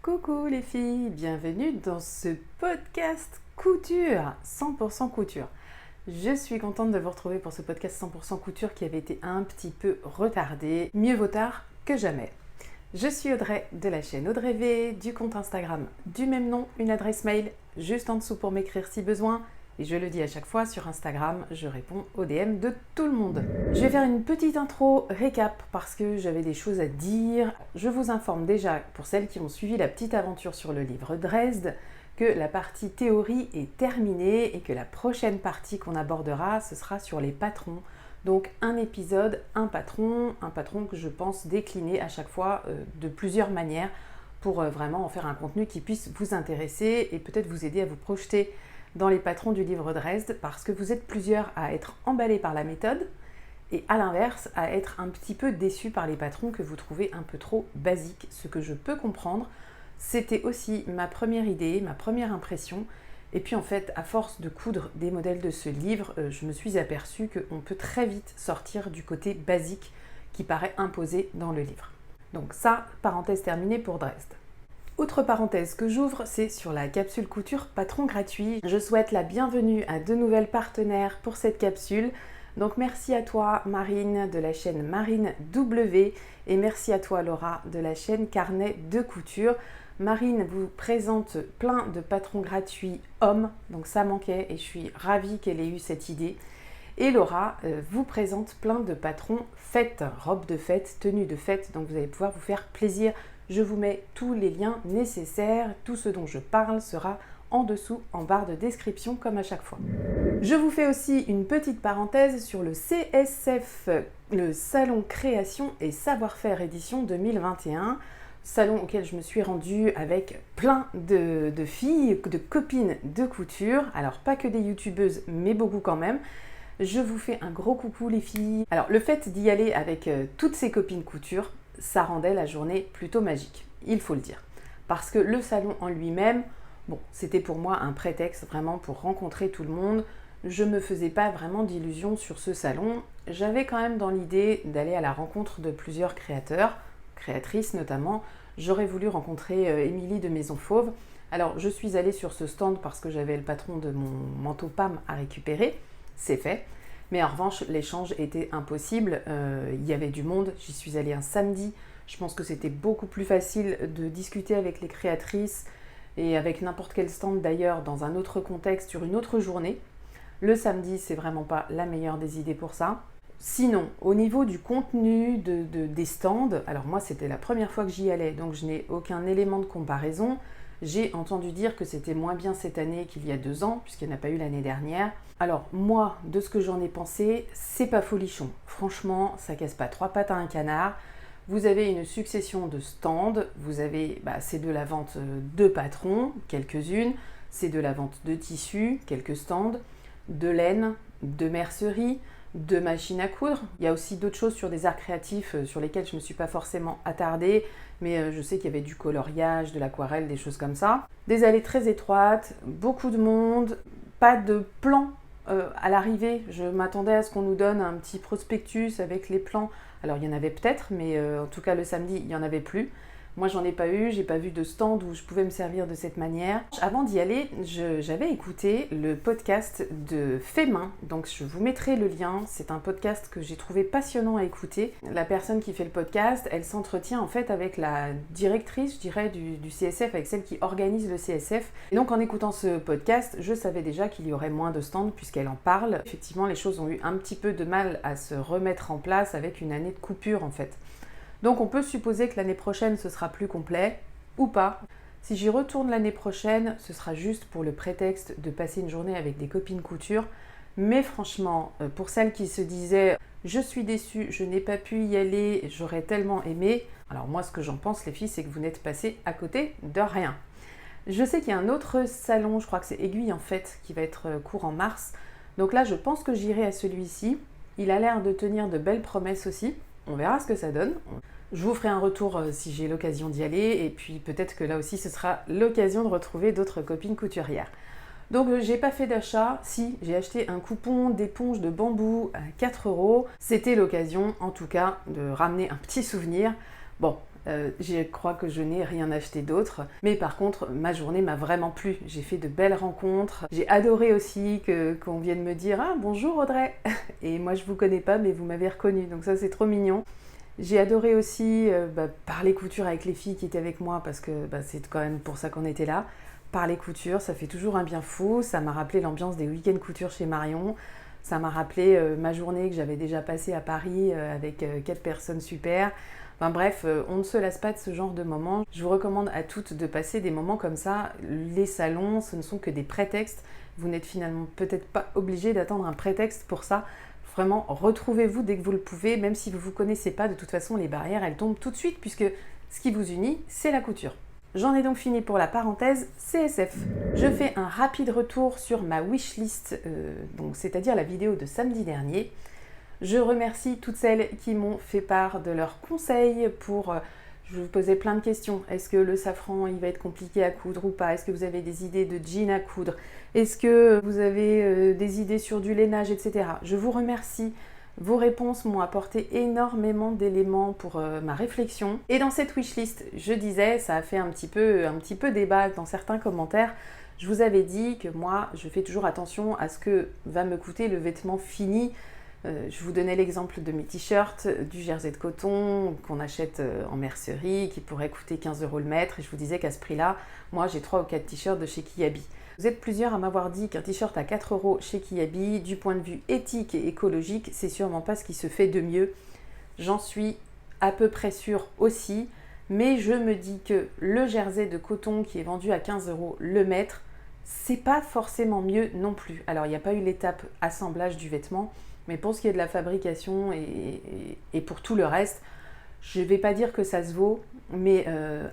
Coucou les filles, bienvenue dans ce podcast couture, 100% couture. Je suis contente de vous retrouver pour ce podcast 100% couture qui avait été un petit peu retardé. Mieux vaut tard que jamais. Je suis Audrey de la chaîne Audrey V, du compte Instagram du même nom, une adresse mail juste en dessous pour m'écrire si besoin. Et je le dis à chaque fois, sur Instagram, je réponds aux DM de tout le monde. Je vais faire une petite intro récap parce que j'avais des choses à dire. Je vous informe déjà, pour celles qui ont suivi la petite aventure sur le livre Dresde, que la partie théorie est terminée et que la prochaine partie qu'on abordera, ce sera sur les patrons. Donc un épisode, un patron que je pense décliner à chaque fois de plusieurs manières pour vraiment en faire un contenu qui puisse vous intéresser et peut-être vous aider à vous projeter dans les patrons du livre Dresde parce que vous êtes plusieurs à être emballés par la méthode et à l'inverse à être un petit peu déçus par les patrons que vous trouvez un peu trop basiques. Ce que je peux comprendre, c'était aussi ma première idée, ma première impression. Et puis en fait, à force de coudre des modèles de ce livre, je me suis aperçue qu'on peut très vite sortir du côté basique qui paraît imposé dans le livre. Donc ça, parenthèse terminée pour Dresde. Autre parenthèse que j'ouvre, c'est sur la capsule couture patron gratuit. Je souhaite la bienvenue à deux nouvelles partenaires pour cette capsule. Donc merci à toi Marine de la chaîne Marine W et merci à toi Laura de la chaîne Carnet de couture. Marine vous présente plein de patrons gratuits hommes, donc ça manquait et je suis ravie qu'elle ait eu cette idée. Et Laura vous présente plein de patrons fêtes, robes de fête, tenues de fête, donc vous allez pouvoir vous faire plaisir. Je vous mets tous les liens nécessaires, tout ce dont je parle sera en dessous en barre de description comme à chaque fois. Je vous fais aussi une petite parenthèse sur le CSF, le Salon Création et Savoir-faire édition 2021, salon auquel je me suis rendue avec plein de filles, de copines de couture, alors pas que des youtubeuses mais beaucoup quand même. Je vous fais un gros coucou les filles. Alors le fait d'y aller avec toutes ces copines couture, ça rendait la journée plutôt magique, il faut le dire. Parce que le salon en lui-même, bon, c'était pour moi un prétexte vraiment pour rencontrer tout le monde. Je ne me faisais pas vraiment d'illusions sur ce salon. J'avais quand même dans l'idée d'aller à la rencontre de plusieurs créateurs, créatrices notamment. J'aurais voulu rencontrer Émilie de Maison Fauve. Alors je suis allée sur ce stand parce que j'avais le patron de mon manteau PAM à récupérer, c'est fait. Mais en revanche, l'échange était impossible. Il y avait du monde. J'y suis allée un samedi. Je pense que c'était beaucoup plus facile de discuter avec les créatrices et avec n'importe quel stand d'ailleurs dans un autre contexte sur une autre journée. Le samedi, c'est vraiment pas la meilleure des idées pour ça. Sinon, au niveau du contenu des stands, alors moi c'était la première fois que j'y allais, donc je n'ai aucun élément de comparaison. J'ai entendu dire que c'était moins bien cette année qu'il y a 2 ans, puisqu'il n'y en a pas eu l'année dernière. Alors moi, de ce que j'en ai pensé, c'est pas folichon. Franchement, ça casse pas 3 pattes à un canard. Vous avez une succession de stands, vous avez, c'est de la vente de patrons, quelques-unes, c'est de la vente de tissus, quelques stands, de laine, de mercerie, de machines à coudre. Il y a aussi d'autres choses sur des arts créatifs sur lesquels je ne me suis pas forcément attardée, mais je sais qu'il y avait du coloriage, de l'aquarelle, des choses comme ça. Des allées très étroites, beaucoup de monde, pas de plan à l'arrivée. Je m'attendais à ce qu'on nous donne un petit prospectus avec les plans. Alors il y en avait peut-être, mais en tout cas le samedi, il n'y en avait plus. Moi, j'en ai pas eu, j'ai pas vu de stand où je pouvais me servir de cette manière. Avant d'y aller, j'avais écouté le podcast de Fait Main, donc je vous mettrai le lien. C'est un podcast que j'ai trouvé passionnant à écouter. La personne qui fait le podcast, elle s'entretient en fait avec la directrice, je dirais, du CSF, avec celle qui organise le CSF. Et donc en écoutant ce podcast, je savais déjà qu'il y aurait moins de stands puisqu'elle en parle. Effectivement, les choses ont eu un petit peu de mal à se remettre en place avec une année de coupure en fait. Donc on peut supposer que l'année prochaine ce sera plus complet, ou pas. Si j'y retourne l'année prochaine, ce sera juste pour le prétexte de passer une journée avec des copines couture. Mais franchement, pour celles qui se disaient « je suis déçue, je n'ai pas pu y aller, j'aurais tellement aimé », alors moi ce que j'en pense les filles, c'est que vous n'êtes passées à côté de rien. Je sais qu'il y a un autre salon, je crois que c'est Aiguille en fait, qui va être court en mars. Donc là je pense que j'irai à celui-ci. Il a l'air de tenir de belles promesses aussi. On verra ce que ça donne. Je vous ferai un retour si j'ai l'occasion d'y aller et puis peut-être que là aussi ce sera l'occasion de retrouver d'autres copines couturières. Donc j'ai pas fait d'achat, si j'ai acheté un coupon d'éponge de bambou à 4 €. C'était l'occasion en tout cas de ramener un petit souvenir. Bon, Je crois que je n'ai rien acheté d'autre. Mais par contre, ma journée m'a vraiment plu. J'ai fait de belles rencontres. J'ai adoré aussi qu'on vienne me dire « Ah, bonjour Audrey !» Et moi, je vous connais pas, mais vous m'avez reconnue. Donc ça, c'est trop mignon. J'ai adoré aussi parler couture avec les filles qui étaient avec moi, parce que c'est quand même pour ça qu'on était là. Parler couture, ça fait toujours un bien fou. Ça m'a rappelé l'ambiance des week-ends couture chez Marion. Ça m'a rappelé ma journée que j'avais déjà passée à Paris avec 4 personnes super. Enfin bref, on ne se lasse pas de ce genre de moments. Je vous recommande à toutes de passer des moments comme ça. Les salons, ce ne sont que des prétextes. Vous n'êtes finalement peut-être pas obligé d'attendre un prétexte pour ça. Vraiment, retrouvez-vous dès que vous le pouvez, même si vous ne vous connaissez pas. De toute façon, les barrières, elles tombent tout de suite, puisque ce qui vous unit, c'est la couture. J'en ai donc fini pour la parenthèse CSF. Je fais un rapide retour sur ma wishlist, c'est-à-dire la vidéo de samedi dernier. Je remercie toutes celles qui m'ont fait part de leurs conseils pour... je vous posais plein de questions. Est-ce que le safran, il va être compliqué à coudre ou pas? Est-ce que vous avez des idées de jeans à coudre? Est-ce que vous avez des idées sur du lainage, etc. Je vous remercie. Vos réponses m'ont apporté énormément d'éléments pour ma réflexion. Et dans cette wishlist, je disais, ça a fait un petit peu débat dans certains commentaires. Je vous avais dit que moi, je fais toujours attention à ce que va me coûter le vêtement fini. Je vous donnais l'exemple de mes t-shirts, du jersey de coton qu'on achète en mercerie, qui pourrait coûter 15 € le mètre. Et je vous disais qu'à ce prix-là, moi j'ai 3 ou 4 t-shirts de chez Kiabi. Vous êtes plusieurs à m'avoir dit qu'un t-shirt à 4 € chez Kiabi, du point de vue éthique et écologique, c'est sûrement pas ce qui se fait de mieux. J'en suis à peu près sûre aussi, mais je me dis que le jersey de coton qui est vendu à 15 € le mètre, c'est pas forcément mieux non plus. Alors il n'y a pas eu l'étape assemblage du vêtement, mais pour ce qui est de la fabrication et pour tout le reste, je ne vais pas dire que ça se vaut, mais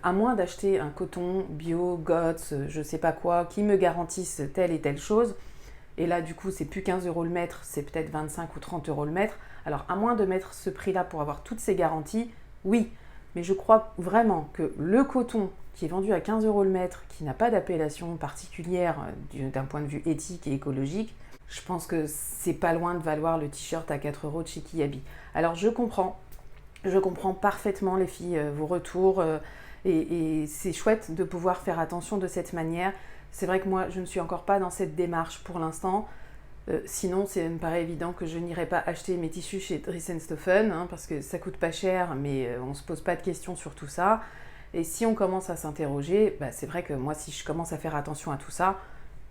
à moins d'acheter un coton bio, GOTS, je ne sais pas quoi, qui me garantisse telle et telle chose, et là du coup c'est plus 15 € le mètre, c'est peut-être 25 ou 30 € le mètre, alors à moins de mettre ce prix-là pour avoir toutes ces garanties, oui, mais je crois vraiment que le coton qui est vendu à 15 € le mètre, qui n'a pas d'appellation particulière d'un point de vue éthique et écologique, je pense que c'est pas loin de valoir le t-shirt à 4 € de chez Kiabi. Alors je comprends parfaitement les filles, vos retours, et c'est chouette de pouvoir faire attention de cette manière. C'est vrai que moi, je ne suis encore pas dans cette démarche pour l'instant. Sinon, ça me paraît évident que je n'irai pas acheter mes tissus chez Dries & Stoffen, parce que ça coûte pas cher, mais on ne se pose pas de questions sur tout ça. Et si on commence à s'interroger, c'est vrai que moi, si je commence à faire attention à tout ça,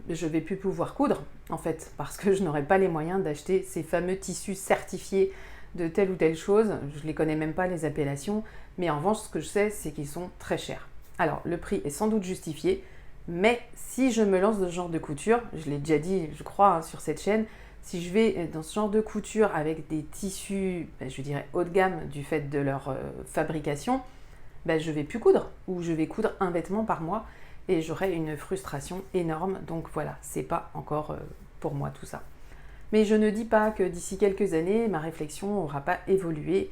je ne vais plus pouvoir coudre, en fait, parce que je n'aurai pas les moyens d'acheter ces fameux tissus certifiés de telle ou telle chose. Je ne les connais même pas, les appellations, mais en revanche, ce que je sais, c'est qu'ils sont très chers. Alors, le prix est sans doute justifié, mais si je me lance dans ce genre de couture, je l'ai déjà dit, je crois, sur cette chaîne, si je vais dans ce genre de couture avec des tissus, je dirais haut de gamme du fait de leur fabrication, je ne vais plus coudre, ou je vais coudre un vêtement par mois, et j'aurai une frustration énorme. Donc voilà, c'est pas encore pour moi tout ça. Mais je ne dis pas que d'ici quelques années, ma réflexion n'aura pas évolué.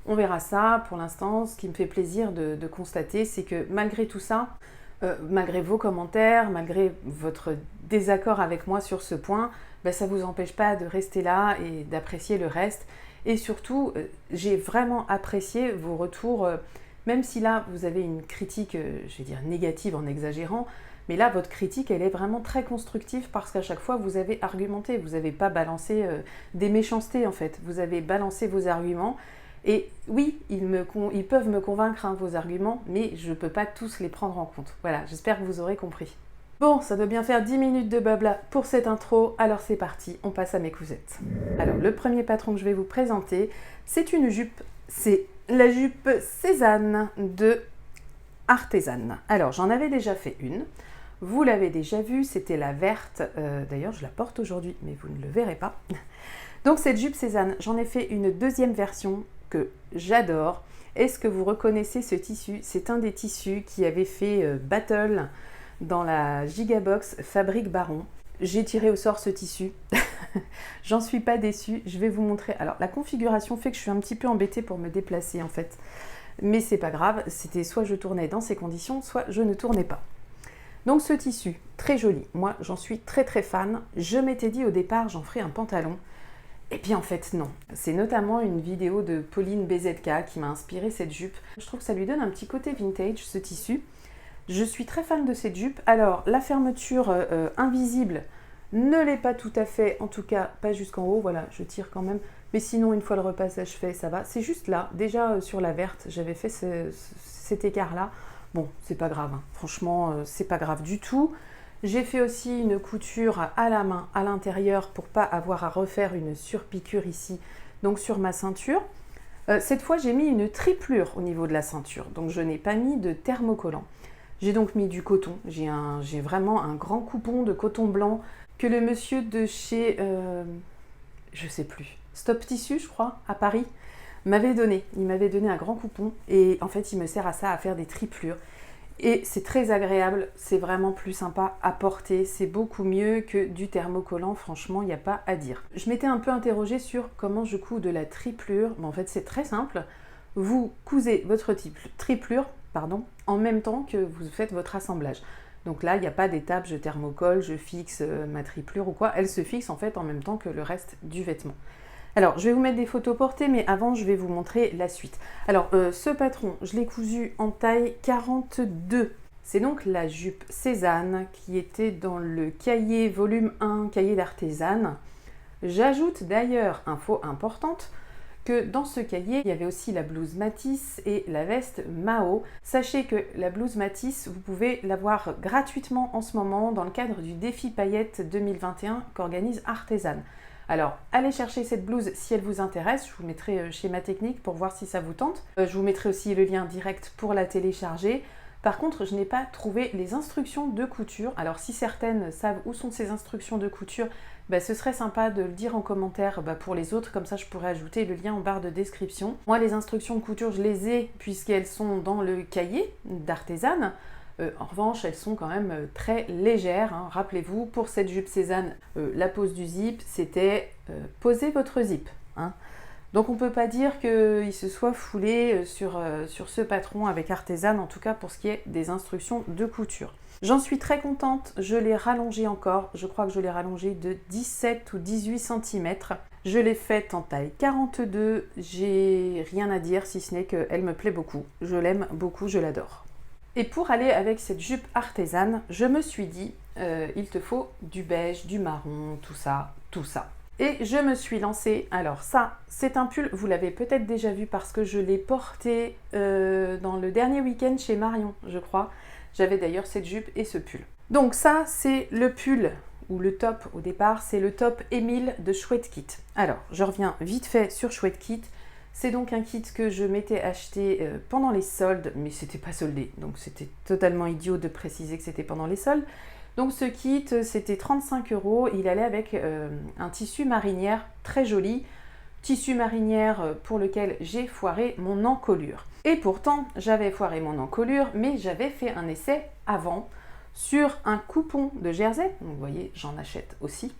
On verra ça. Pour l'instant, ce qui me fait plaisir de constater, c'est que malgré tout ça, malgré vos commentaires, malgré votre désaccord avec moi sur ce point, ça ne vous empêche pas de rester là et d'apprécier le reste. Et surtout, j'ai vraiment apprécié vos retours. Même si là, vous avez une critique, je vais dire négative en exagérant, mais là, votre critique, elle est vraiment très constructive parce qu'à chaque fois, vous avez argumenté. Vous n'avez pas balancé des méchancetés, en fait. Vous avez balancé vos arguments. Et oui, ils peuvent me convaincre, vos arguments, mais je ne peux pas tous les prendre en compte. Voilà, j'espère que vous aurez compris. Bon, ça doit bien faire 10 minutes de blabla pour cette intro. Alors c'est parti, on passe à mes cousettes. Alors, le premier patron que je vais vous présenter, c'est une jupe. C'est la jupe Cézanne de Artesane. Alors, j'en avais déjà fait une. Vous l'avez déjà vue, c'était la verte. D'ailleurs, je la porte aujourd'hui, mais vous ne le verrez pas. Donc, cette jupe Cézanne, j'en ai fait une deuxième version que j'adore. Est-ce que vous reconnaissez ce tissu? C'est un des tissus qui avait fait battle dans la Gigabox Fabrique Baron. J'ai tiré au sort ce tissu. J'en suis pas déçue. Je vais vous montrer. Alors, la configuration fait que je suis un petit peu embêtée pour me déplacer, en fait. Mais c'est pas grave. C'était soit je tournais dans ces conditions, soit je ne tournais pas. Donc, ce tissu, très joli. Moi, j'en suis très très fan. Je m'étais dit au départ, j'en ferai un pantalon. Et puis en fait non. C'est notamment une vidéo de Pauline BZK qui m'a inspiré cette jupe. Je trouve que ça lui donne un petit côté vintage, ce tissu. Je suis très fan de cette jupe. Alors la fermeture invisible ne l'est pas tout à fait, en tout cas pas jusqu'en haut. Voilà, je tire quand même. Mais sinon, une fois le repassage fait, ça va. C'est juste là, déjà sur la verte, j'avais fait cet écart-là. Bon, c'est pas grave, hein. Franchement, c'est pas grave du tout. J'ai fait aussi une couture à la main à l'intérieur pour pas avoir à refaire une surpiqûre ici, donc sur ma ceinture. Cette fois, j'ai mis une triplure au niveau de la ceinture, donc je n'ai pas mis de thermocollant. J'ai donc mis du coton. J'ai vraiment un grand coupon de coton blanc que le monsieur de chez, je sais plus, Stop Tissu, je crois, à Paris, m'avait donné. Il m'avait donné un grand coupon et en fait, il me sert à ça, à faire des triplures. Et c'est très agréable, c'est vraiment plus sympa à porter, c'est beaucoup mieux que du thermocollant, franchement, il n'y a pas à dire. Je m'étais un peu interrogée sur comment je couds de la triplure. Bon, en fait, c'est très simple. Vous cousez votre triplure en même temps que vous faites votre assemblage. Donc là, il n'y a pas d'étape, je thermocole, je fixe ma triplure ou quoi. Elle se fixe en fait en même temps que le reste du vêtement. Alors, je vais vous mettre des photos portées, mais avant, je vais vous montrer la suite. Alors, ce patron, je l'ai cousu en taille 42. C'est donc la jupe Cézanne qui était dans le cahier volume 1, cahier d'artisane. J'ajoute d'ailleurs, info importante, que dans ce cahier, il y avait aussi la blouse Matisse et la veste Mao. Sachez que la blouse Matisse, vous pouvez l'avoir gratuitement en ce moment dans le cadre du défi paillettes 2021 qu'organise Artisane. Alors, allez chercher cette blouse si elle vous intéresse. Je vous mettrai schéma technique pour voir si ça vous tente. Je vous mettrai aussi le lien direct pour la télécharger. Par contre, je n'ai pas trouvé les instructions de couture. Alors, si certaines savent où sont ces instructions de couture, ce serait sympa de le dire en commentaire pour les autres. Comme ça, je pourrais ajouter le lien en barre de description. Moi, les instructions de couture, je les ai puisqu'elles sont dans le cahier d'Artisane. En revanche, elles sont quand même très légères. Hein. Rappelez-vous, pour cette jupe Cézanne, la pose du zip, c'était poser votre zip. Hein. Donc on ne peut pas dire qu'il se soit foulé sur ce patron avec Artisane, en tout cas pour ce qui est des instructions de couture. J'en suis très contente, je l'ai rallongé encore. Je crois que je l'ai rallongé de 17 ou 18 cm. Je l'ai faite en taille 42. J'ai rien à dire si ce n'est qu'elle me plaît beaucoup. Je l'aime beaucoup, je l'adore. Et pour aller avec cette jupe Artisane, je me suis dit, il te faut du beige, du marron, tout ça, tout ça. Et je me suis lancée, alors ça, c'est un pull, vous l'avez peut-être déjà vu parce que je l'ai porté dans le dernier week-end chez Marion, je crois. J'avais d'ailleurs cette jupe et ce pull. Donc ça, c'est le pull, ou le top au départ, c'est le top Émile de Chouette Kit. Alors, je reviens vite fait sur Chouette Kit. C'est donc un kit que je m'étais acheté pendant les soldes, mais c'était pas soldé, donc c'était totalement idiot de préciser que c'était pendant les soldes. Donc ce kit, c'était 35 €, il allait avec un tissu marinière très joli, tissu marinière pour lequel j'ai foiré mon encolure. Et pourtant, j'avais foiré mon encolure, mais j'avais fait un essai avant sur un coupon de jersey, donc vous voyez, j'en achète aussi.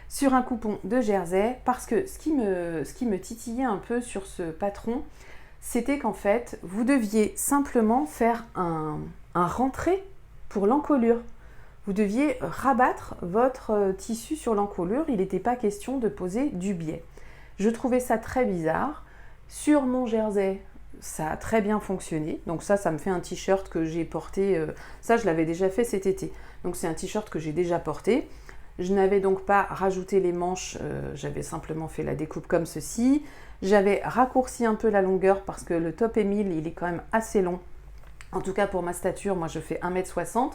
Sur un coupon de jersey, parce que ce qui me titillait un peu sur ce patron, c'était qu'en fait, vous deviez simplement faire un rentré pour l'encolure. Vous deviez rabattre votre tissu sur l'encolure, il n'était pas question de poser du biais. Je trouvais ça très bizarre. Sur mon jersey, ça a très bien fonctionné. Donc ça me fait un t-shirt que j'ai porté, ça je l'avais déjà fait cet été. Donc c'est un t-shirt que j'ai déjà porté. Je n'avais donc pas rajouté les manches, j'avais simplement fait la découpe comme ceci. J'avais raccourci un peu la longueur parce que le top Émile, il est quand même assez long. En tout cas pour ma stature, moi je fais 1,60 m.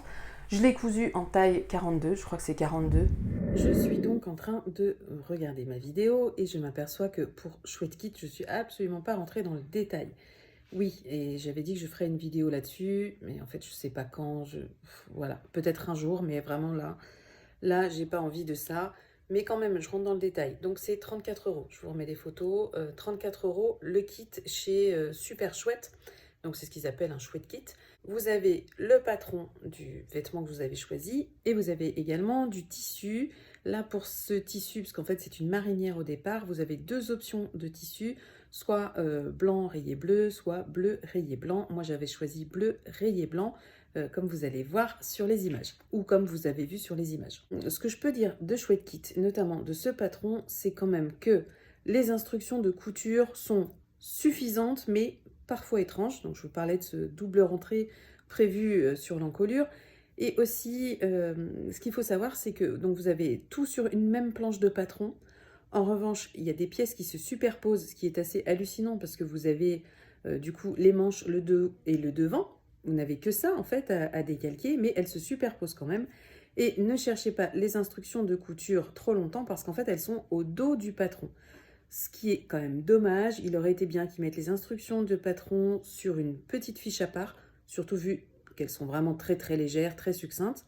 Je l'ai cousu en taille 42, je crois que c'est 42. Je suis donc en train de regarder ma vidéo et je m'aperçois que pour Chouette Kit, je ne suis absolument pas rentrée dans le détail. Oui, et j'avais dit que je ferais une vidéo là-dessus, mais en fait je ne sais pas quand, voilà, peut-être un jour, mais vraiment là, j'ai pas envie de ça, mais quand même, je rentre dans le détail. Donc, c'est 34 €. Je vous remets des photos. 34 € le kit chez Super Chouette. Donc, c'est ce qu'ils appellent un chouette kit. Vous avez le patron du vêtement que vous avez choisi et vous avez également du tissu. Là, pour ce tissu, parce qu'en fait, c'est une marinière au départ, vous avez deux options de tissu, soit blanc rayé bleu, soit bleu rayé blanc. Moi, j'avais choisi bleu rayé blanc. comme vous allez voir sur les images, ou comme vous avez vu sur les images. Ce que je peux dire de Chouette Kit, notamment de ce patron, c'est quand même que les instructions de couture sont suffisantes, mais parfois étranges. Donc je vous parlais de ce double rentrée prévu sur l'encolure. Et aussi, ce qu'il faut savoir, c'est que donc vous avez tout sur une même planche de patron. En revanche, il y a des pièces qui se superposent, ce qui est assez hallucinant parce que vous avez du coup les manches, le dos et le devant. Vous n'avez que ça en fait à décalquer, mais elles se superposent quand même. Et ne cherchez pas les instructions de couture trop longtemps parce qu'en fait elles sont au dos du patron. Ce qui est quand même dommage, il aurait été bien qu'ils mettent les instructions de patron sur une petite fiche à part, surtout vu qu'elles sont vraiment très très légères, très succinctes.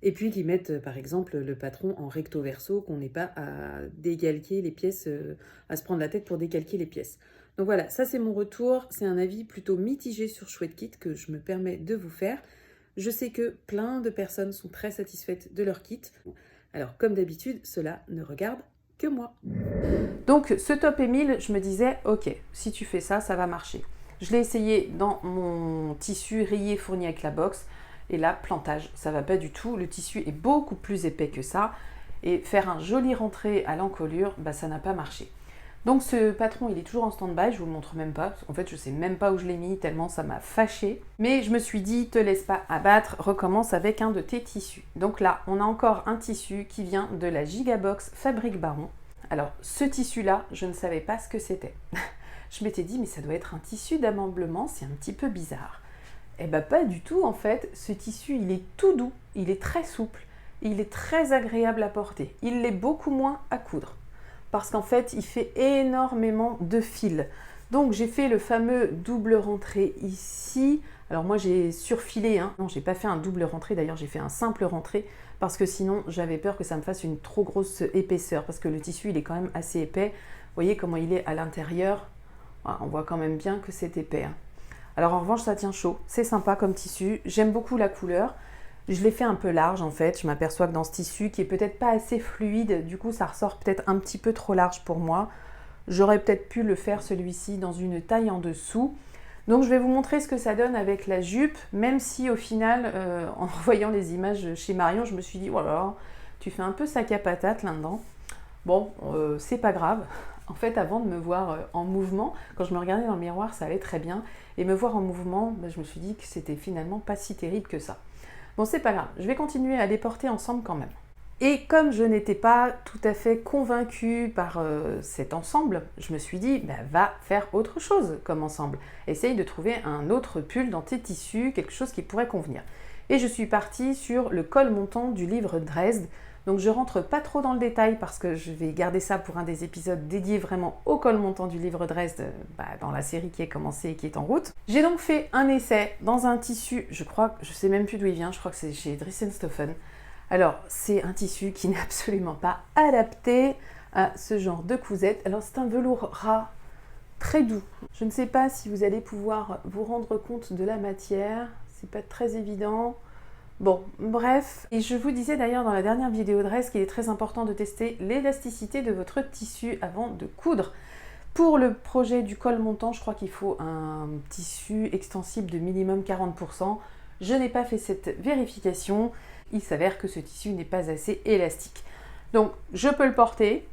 Et puis qu'ils mettent par exemple le patron en recto verso, qu'on n'ait pas à décalquer les pièces, à se prendre la tête pour décalquer les pièces. Donc voilà, ça c'est mon retour, c'est un avis plutôt mitigé sur Chouette Kit que je me permets de vous faire. Je sais que plein de personnes sont très satisfaites de leur kit. Alors comme d'habitude, cela ne regarde que moi. Donc ce top Émile, je me disais, ok, si tu fais ça, ça va marcher. Je l'ai essayé dans mon tissu rayé fourni avec la box. Et là, plantage, ça va pas du tout. Le tissu est beaucoup plus épais que ça. Et faire un joli rentré à l'encolure, bah, ça n'a pas marché. Donc ce patron, il est toujours en stand-by, je vous le montre même pas. En fait, je sais même pas où je l'ai mis, tellement ça m'a fâché. Mais je me suis dit, te laisse pas abattre, recommence avec un de tes tissus. Donc là, on a encore un tissu qui vient de la Gigabox Fabrique Baron. Alors, ce tissu-là, je ne savais pas ce que c'était. Je m'étais dit, mais ça doit être un tissu d'ameublement, c'est un petit peu bizarre. Eh bien pas du tout en fait, ce tissu il est tout doux, il est très souple, il est très agréable à porter, il l'est beaucoup moins à coudre parce qu'en fait il fait énormément de fils. Donc j'ai fait le fameux double rentré ici, alors moi j'ai surfilé, non j'ai pas fait un double rentré, d'ailleurs j'ai fait un simple rentré parce que sinon j'avais peur que ça me fasse une trop grosse épaisseur parce que le tissu il est quand même assez épais, vous voyez comment il est à l'intérieur, on voit quand même bien que c'est épais. Alors en revanche, ça tient chaud, c'est sympa comme tissu, j'aime beaucoup la couleur. Je l'ai fait un peu large en fait, je m'aperçois que dans ce tissu qui est peut-être pas assez fluide, du coup ça ressort peut-être un petit peu trop large pour moi. J'aurais peut-être pu le faire celui-ci dans une taille en dessous. Donc je vais vous montrer ce que ça donne avec la jupe, même si au final, en voyant les images chez Marion, je me suis dit, voilà, tu fais un peu sac à patate là-dedans. Bon, c'est pas grave. En fait, avant de me voir en mouvement, quand je me regardais dans le miroir, ça allait très bien. Et me voir en mouvement, je me suis dit que c'était finalement pas si terrible que ça. Bon, c'est pas grave, je vais continuer à les porter ensemble quand même. Et comme je n'étais pas tout à fait convaincue par cet ensemble, je me suis dit, va faire autre chose comme ensemble. Essaye de trouver un autre pull dans tes tissus, quelque chose qui pourrait convenir. Et je suis partie sur le col montant du livre Dresde. Donc je rentre pas trop dans le détail parce que je vais garder ça pour un des épisodes dédiés vraiment au col montant du livre Dresde dans la série qui est commencée et qui est en route. J'ai donc fait un essai dans un tissu, je sais même plus d'où il vient, je crois que c'est chez Dressenstoffen. Alors c'est un tissu qui n'est absolument pas adapté à ce genre de cousette. Alors c'est un velours ras très doux. Je ne sais pas si vous allez pouvoir vous rendre compte de la matière, c'est pas très évident. Bon, bref, et je vous disais d'ailleurs dans la dernière vidéo Dresde qu'il est très important de tester l'élasticité de votre tissu avant de coudre. Pour le projet du col montant, je crois qu'il faut un tissu extensible de minimum 40%. Je n'ai pas fait cette vérification, il s'avère que ce tissu n'est pas assez élastique. Donc, je peux le porter,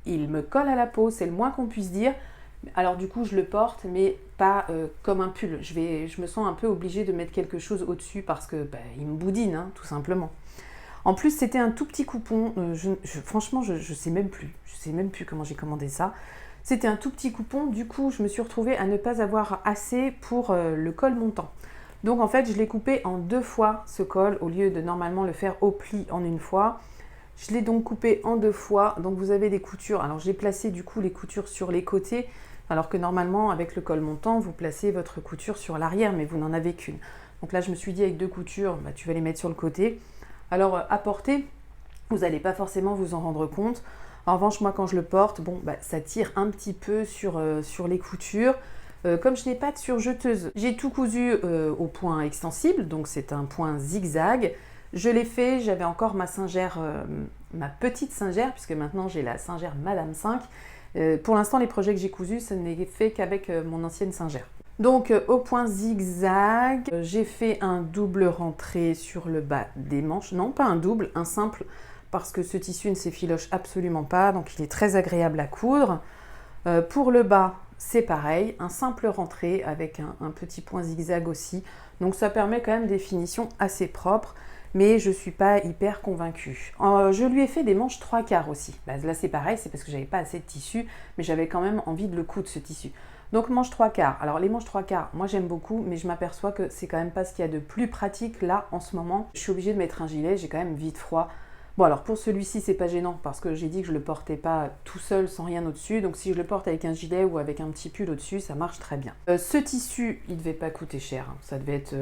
il me colle à la peau, c'est le moins qu'on puisse dire. Alors du coup je le porte mais pas comme un pull, je me sens un peu obligée de mettre quelque chose au-dessus parce que il me boudine tout simplement. En plus c'était un tout petit coupon, franchement je sais même plus comment j'ai commandé ça. C'était un tout petit coupon, du coup je me suis retrouvée à ne pas avoir assez pour le col montant. Donc en fait je l'ai coupé en 2 fois ce col au lieu de normalement le faire au pli en une fois. Je l'ai donc coupé en 2 fois, donc vous avez des coutures. Alors j'ai placé du coup les coutures sur les côtés, alors que normalement avec le col montant, vous placez votre couture sur l'arrière, mais vous n'en avez qu'une. Donc là je me suis dit avec 2 coutures, tu vas les mettre sur le côté. Alors à porter, vous n'allez pas forcément vous en rendre compte. En revanche, moi quand je le porte, ça tire un petit peu sur les coutures. Comme je n'ai pas de surjeteuse, j'ai tout cousu au point extensible, donc c'est un point zigzag. Je l'ai fait, j'avais encore ma singère, ma petite singère, puisque maintenant j'ai la singère Madame 5. Pour l'instant, les projets que j'ai cousus, ce n'est fait qu'avec mon ancienne singère. Donc au point zigzag, j'ai fait un double rentré sur le bas des manches. Non, pas un double, un simple, parce que ce tissu ne s'effiloche absolument pas, donc il est très agréable à coudre. Pour le bas, c'est pareil, un simple rentré avec un petit point zigzag aussi. Donc ça permet quand même des finitions assez propres, mais je ne suis pas hyper convaincue. Je lui ai fait des manches 3/4 aussi. Là c'est pareil, c'est parce que j'avais pas assez de tissu, mais j'avais quand même envie de le coudre ce tissu. Donc manches 3/4. Alors les manches 3/4, moi j'aime beaucoup, mais je m'aperçois que c'est quand même pas ce qu'il y a de plus pratique là en ce moment. Je suis obligée de mettre un gilet, j'ai quand même vite froid. Bon alors pour celui-ci c'est pas gênant parce que j'ai dit que je le portais pas tout seul sans rien au-dessus, donc si je le porte avec un gilet ou avec un petit pull au-dessus, ça marche très bien. Ce tissu, il devait pas coûter cher, hein. Ça devait être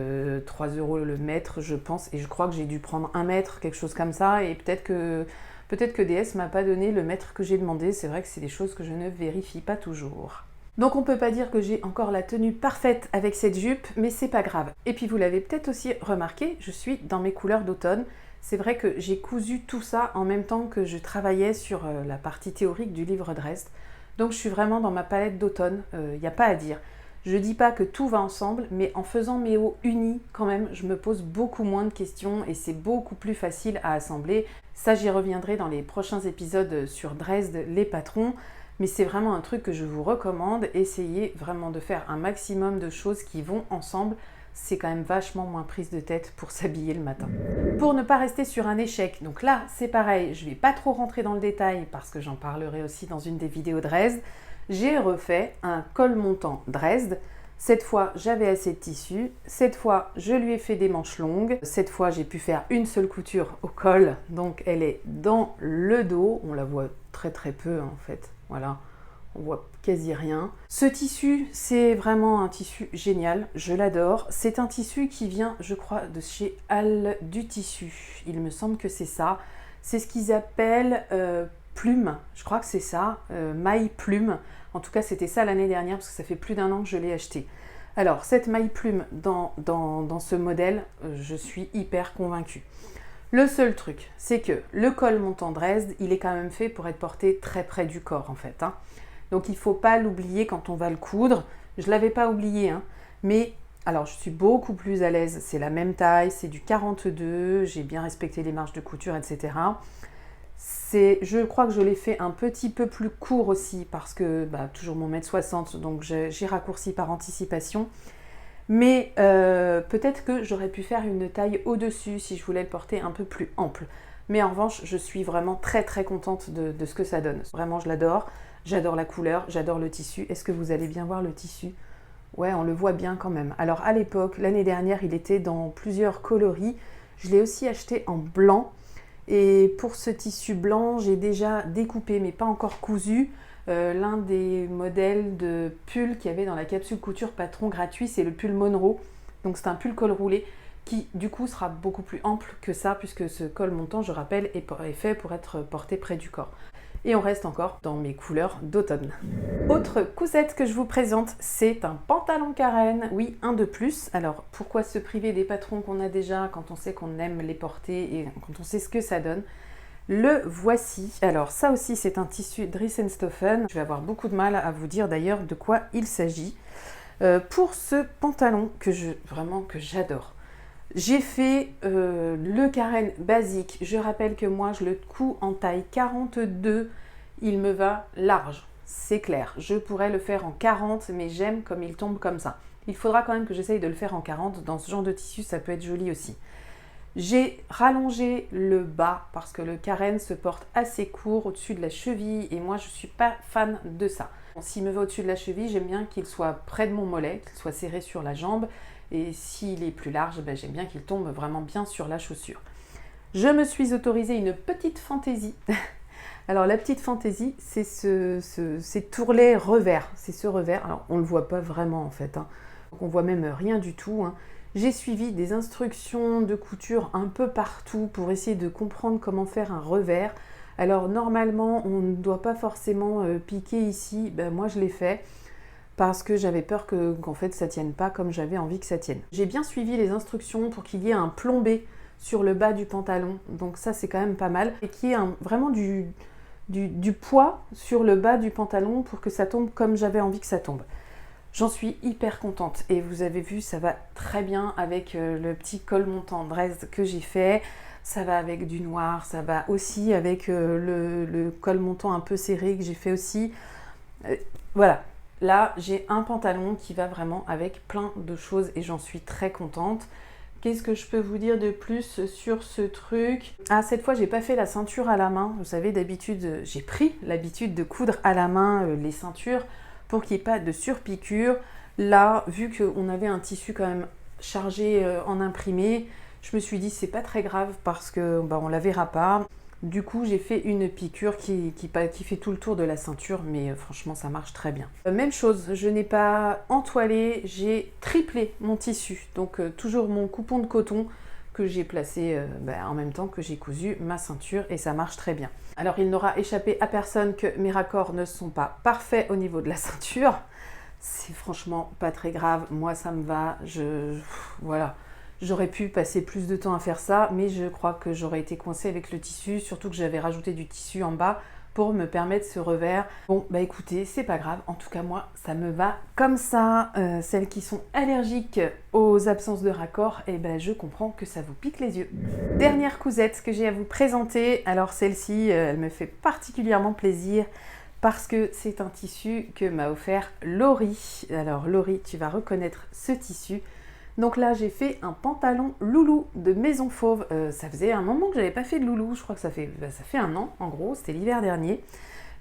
3 € le mètre je pense, et je crois que j'ai dû prendre 1 mètre, quelque chose comme ça, et peut-être que DS m'a pas donné le mètre que j'ai demandé. C'est vrai que c'est des choses que je ne vérifie pas toujours. Donc on peut pas dire que j'ai encore la tenue parfaite avec cette jupe, mais c'est pas grave. Et puis vous l'avez peut-être aussi remarqué, je suis dans mes couleurs d'automne. C'est vrai que j'ai cousu tout ça en même temps que je travaillais sur la partie théorique du livre Dresde. Donc je suis vraiment dans ma palette d'automne, il n'y a pas à dire. Je dis pas que tout va ensemble, mais en faisant mes hauts unis, quand même, je me pose beaucoup moins de questions et c'est beaucoup plus facile à assembler. Ça, j'y reviendrai dans les prochains épisodes sur Dresde, les patrons. Mais c'est vraiment un truc que je vous recommande. Essayez vraiment de faire un maximum de choses qui vont ensemble. C'est quand même vachement moins prise de tête pour s'habiller le matin. Pour ne pas rester sur un échec, donc là c'est pareil, je ne vais pas trop rentrer dans le détail parce que j'en parlerai aussi dans une des vidéos Dresde. J'ai refait un col montant Dresde. Cette fois j'avais assez de tissu, cette fois je lui ai fait des manches longues, cette fois j'ai pu faire une seule couture au col, donc elle est dans le dos, on la voit très très peu en fait, voilà. On voit quasi rien. Ce tissu, c'est vraiment un tissu génial, je l'adore. C'est un tissu qui vient, je crois, de chez Al du Tissu. Il me semble que c'est ça. C'est ce qu'ils appellent plume, je crois que c'est ça, maille plume. En tout cas, c'était ça l'année dernière, parce que ça fait plus d'1 an que je l'ai acheté. Alors, cette maille plume dans ce modèle, je suis hyper convaincue. Le seul truc, c'est que le col montant Dresde, il est quand même fait pour être porté très près du corps, en fait, hein. Donc il ne faut pas l'oublier quand on va le coudre. Je ne l'avais pas oublié, hein. Mais alors je suis beaucoup plus à l'aise. C'est la même taille, c'est du 42, j'ai bien respecté les marges de couture, etc. Je crois que je l'ai fait un petit peu plus court aussi parce que toujours mon 1m60, donc j'ai raccourci par anticipation. Mais peut-être que j'aurais pu faire une taille au-dessus si je voulais le porter un peu plus ample. Mais en revanche, je suis vraiment très très contente de ce que ça donne. Vraiment, je l'adore. J'adore la couleur, j'adore le tissu. Est-ce que vous allez bien voir le tissu? Ouais, on le voit bien quand même. Alors à l'époque, l'année dernière, il était dans plusieurs coloris. Je l'ai aussi acheté en blanc. Et pour ce tissu blanc, j'ai déjà découpé, mais pas encore cousu, l'un des modèles de pull qu'il y avait dans la capsule couture patron gratuit, c'est le pull Monroe. Donc c'est un pull col roulé qui du coup sera beaucoup plus ample que ça, puisque ce col montant, je rappelle, est fait pour être porté près du corps. Et on reste encore dans mes couleurs d'automne. Autre cousette que je vous présente, c'est un pantalon carène, oui, un de plus. Alors pourquoi se priver des patrons qu'on a déjà quand on sait qu'on aime les porter et quand on sait ce que ça donne? Le voici. Alors ça aussi c'est un tissu Dries & Stoffen. Je vais avoir beaucoup de mal à vous dire d'ailleurs de quoi il s'agit. Pour ce pantalon que j'adore. J'ai fait le carène basique. Je rappelle que moi, je le couds en taille 42. Il me va large, c'est clair. Je pourrais le faire en 40, mais j'aime comme il tombe comme ça. Il faudra quand même que j'essaye de le faire en 40. Dans ce genre de tissu, ça peut être joli aussi. J'ai rallongé le bas parce que le carène se porte assez court au-dessus de la cheville et moi, je ne suis pas fan de ça. S'il me va au-dessus de la cheville, j'aime bien qu'il soit près de mon mollet, qu'il soit serré sur la jambe. Et s'il est plus large, j'aime bien qu'il tombe vraiment bien sur la chaussure. Je me suis autorisée une petite fantaisie. Alors la petite fantaisie, c'est ces tourlets revers. C'est ce revers, alors on ne le voit pas vraiment en fait, hein. Donc on voit même rien du tout, hein. J'ai suivi des instructions de couture un peu partout pour essayer de comprendre comment faire un revers. Alors normalement, on ne doit pas forcément piquer ici. Moi je l'ai fait parce que j'avais peur qu'en fait ça tienne pas comme j'avais envie que ça tienne. J'ai bien suivi les instructions pour qu'il y ait un plombé sur le bas du pantalon, donc ça c'est quand même pas mal, et qu'il y ait vraiment du poids sur le bas du pantalon pour que ça tombe comme j'avais envie que ça tombe. J'en suis hyper contente et vous avez vu, ça va très bien avec le petit col montant Dresde que j'ai fait. Ça va avec du noir, ça va aussi avec le col montant un peu serré que j'ai fait aussi. Voilà, là j'ai un pantalon qui va vraiment avec plein de choses et j'en suis très contente. Qu'est-ce que je peux vous dire de plus sur ce truc? Ah, cette fois, j'ai pas fait la ceinture à la main. Vous savez, d'habitude, j'ai pris l'habitude de coudre à la main les ceintures pour qu'il n'y ait pas de surpiqûre. Là, vu qu'on avait un tissu quand même chargé en imprimé, je me suis dit c'est pas très grave parce que on la verra pas. Du coup, j'ai fait une piqûre qui fait tout le tour de la ceinture, mais franchement, ça marche très bien. Même chose, je n'ai pas entoilé, j'ai triplé mon tissu. Donc, toujours mon coupon de coton que j'ai placé en même temps que j'ai cousu ma ceinture et ça marche très bien. Alors, il n'aura échappé à personne que mes raccords ne sont pas parfaits au niveau de la ceinture. C'est franchement pas très grave. Moi, ça me va. Voilà. J'aurais pu passer plus de temps à faire ça, mais je crois que j'aurais été coincée avec le tissu, surtout que j'avais rajouté du tissu en bas pour me permettre ce revers. Bon, écoutez, c'est pas grave. En tout cas, moi, ça me va comme ça. Celles qui sont allergiques aux absences de raccords, je comprends que ça vous pique les yeux. Dernière cousette que j'ai à vous présenter. Alors celle-ci, elle me fait particulièrement plaisir parce que c'est un tissu que m'a offert Laurie. Alors Laurie, tu vas reconnaître ce tissu. Donc là, j'ai fait un pantalon loulou de Maison Fauve. Ça faisait un moment que j'avais pas fait de loulou. Je crois que ça fait un an, en gros. C'était l'hiver dernier.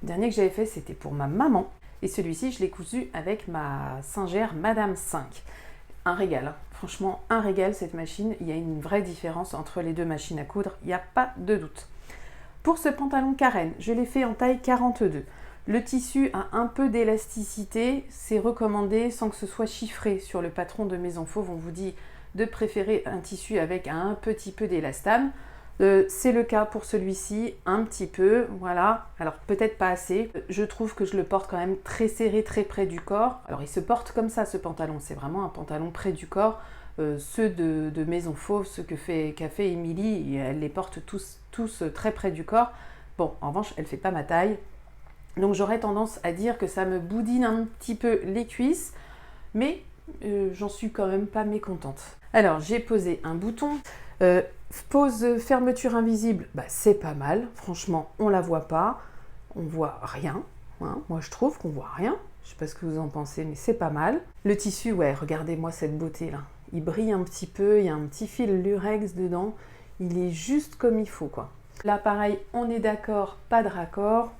Le dernier que j'avais fait, c'était pour ma maman. Et celui-ci, je l'ai cousu avec ma Singère Madame 5. Un régal, hein. Franchement, un régal, cette machine. Il y a une vraie différence entre les deux machines à coudre. Il n'y a pas de doute. Pour ce pantalon carène, je l'ai fait en taille 42. Le tissu a un peu d'élasticité, c'est recommandé sans que ce soit chiffré. Sur le patron de Maison Fauve, on vous dit de préférer un tissu avec un petit peu d'élastane. C'est le cas pour celui-ci, un petit peu, voilà. Alors peut-être pas assez. Je trouve que je le porte quand même très serré, très près du corps. Alors il se porte comme ça ce pantalon, c'est vraiment un pantalon près du corps. Ceux de Maison Fauve, ceux qu'a fait Émilie, elle les porte tous très près du corps. Bon, en revanche, elle fait pas ma taille. Donc j'aurais tendance à dire que ça me boudine un petit peu les cuisses, mais j'en suis quand même pas mécontente. Alors j'ai posé un bouton, pose fermeture invisible, c'est pas mal, franchement on la voit pas, on voit rien, hein. Moi je trouve qu'on voit rien, je sais pas ce que vous en pensez, mais c'est pas mal. Le tissu, ouais, regardez-moi cette beauté là, il brille un petit peu, il y a un petit fil lurex dedans, il est juste comme il faut quoi. Là pareil, on est d'accord, pas de raccord.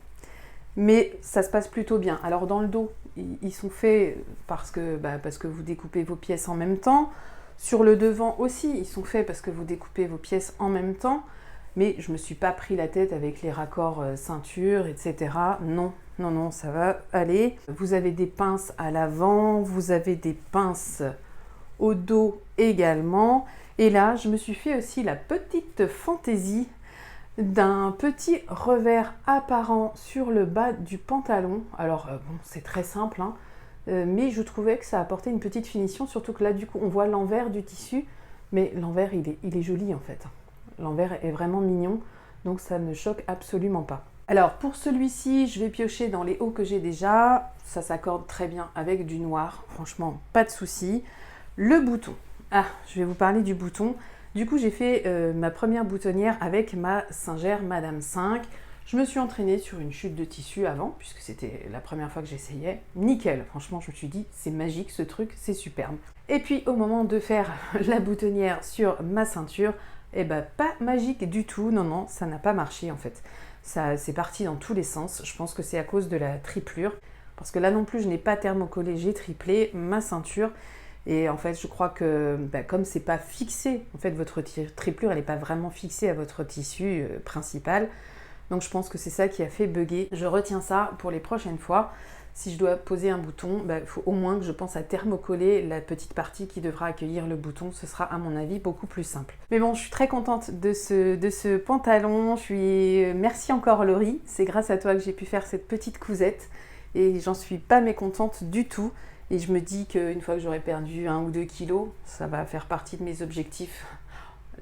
Mais ça se passe plutôt bien. Alors dans le dos, ils sont faits parce que vous découpez vos pièces en même temps. Sur le devant aussi, ils sont faits parce que vous découpez vos pièces en même temps. Mais je ne me suis pas pris la tête avec les raccords ceinture, etc. Non, ça va aller. Vous avez des pinces à l'avant, vous avez des pinces au dos également. Et là, je me suis fait aussi la petite fantaisie d'un petit revers apparent sur le bas du pantalon. Alors c'est très simple, hein, mais je trouvais que ça apportait une petite finition, surtout que là du coup on voit l'envers du tissu, mais l'envers il est joli en fait. L'envers est vraiment mignon, donc ça ne choque absolument pas. Alors pour celui-ci, je vais piocher dans les hauts que j'ai déjà, ça s'accorde très bien avec du noir, franchement pas de souci. Le bouton, je vais vous parler du bouton. Du coup, j'ai fait ma première boutonnière avec ma Singère Madame 5. Je me suis entraînée sur une chute de tissu avant, puisque c'était la première fois que j'essayais. Nickel, franchement, je me suis dit, c'est magique ce truc, c'est superbe. Et puis, au moment de faire la boutonnière sur ma ceinture, pas magique du tout. Non, ça n'a pas marché en fait. Ça, c'est parti dans tous les sens. Je pense que c'est à cause de la triplure. Parce que là non plus, je n'ai pas thermocollé, j'ai triplé ma ceinture. Et en fait, je crois que comme c'est pas fixé, en fait, votre triplure, elle n'est pas vraiment fixée à votre tissu principal. Donc je pense que c'est ça qui a fait bugger. Je retiens ça pour les prochaines fois. Si je dois poser un bouton, il faut au moins que je pense à thermocoller la petite partie qui devra accueillir le bouton. Ce sera à mon avis beaucoup plus simple. Mais bon, je suis très contente de ce pantalon. Merci encore Laurie. C'est grâce à toi que j'ai pu faire cette petite cousette. Et j'en suis pas mécontente du tout. Et je me dis qu'une fois que j'aurai perdu 1 ou 2 kilos, ça va faire partie de mes objectifs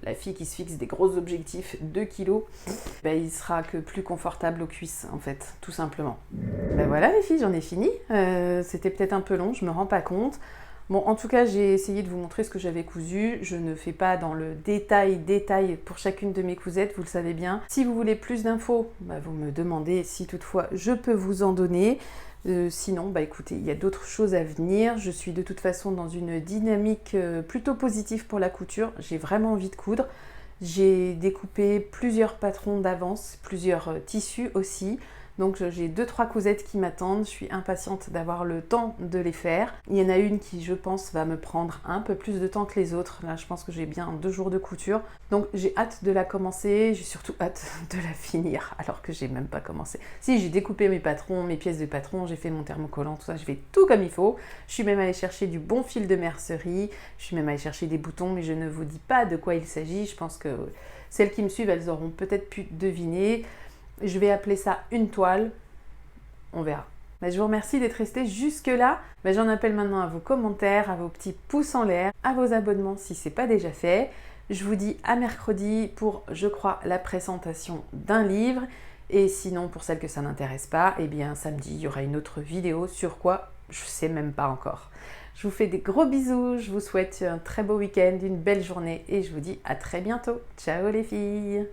la fille qui se fixe des gros objectifs, 2 kilos, il sera que plus confortable aux cuisses en fait, tout simplement. Voilà les filles, j'en ai fini. C'était peut-être un peu long, je me rends pas compte. Bon, en tout cas, j'ai essayé de vous montrer ce que j'avais cousu. Je ne fais pas dans le détail pour chacune de mes cousettes, vous le savez bien. Si vous voulez plus d'infos, vous me demandez si toutefois je peux vous en donner. Sinon, écoutez, il y a d'autres choses à venir. Je suis de toute façon dans une dynamique plutôt positive pour la couture. J'ai vraiment envie de coudre. J'ai découpé plusieurs patrons d'avance, plusieurs tissus aussi. Donc j'ai 2-3 cousettes qui m'attendent, je suis impatiente d'avoir le temps de les faire. Il y en a une qui, je pense, va me prendre un peu plus de temps que les autres. Là, je pense que j'ai bien 2 jours de couture. Donc j'ai hâte de la commencer, j'ai surtout hâte de la finir, alors que j'ai même pas commencé. Si, j'ai découpé mes patrons, mes pièces de patron, j'ai fait mon thermocollant, tout ça, j'ai fait tout comme il faut. Je suis même allée chercher du bon fil de mercerie, je suis même allée chercher des boutons, mais je ne vous dis pas de quoi il s'agit. Je pense que celles qui me suivent, elles auront peut-être pu deviner. Je vais appeler ça une toile, on verra. Je vous remercie d'être resté jusque-là. J'en appelle maintenant à vos commentaires, à vos petits pouces en l'air, à vos abonnements si ce n'est pas déjà fait. Je vous dis à mercredi pour, je crois, la présentation d'un livre. Et sinon, pour celles que ça n'intéresse pas, samedi, il y aura une autre vidéo sur quoi, je ne sais même pas encore. Je vous fais des gros bisous, je vous souhaite un très beau week-end, une belle journée et je vous dis à très bientôt. Ciao les filles!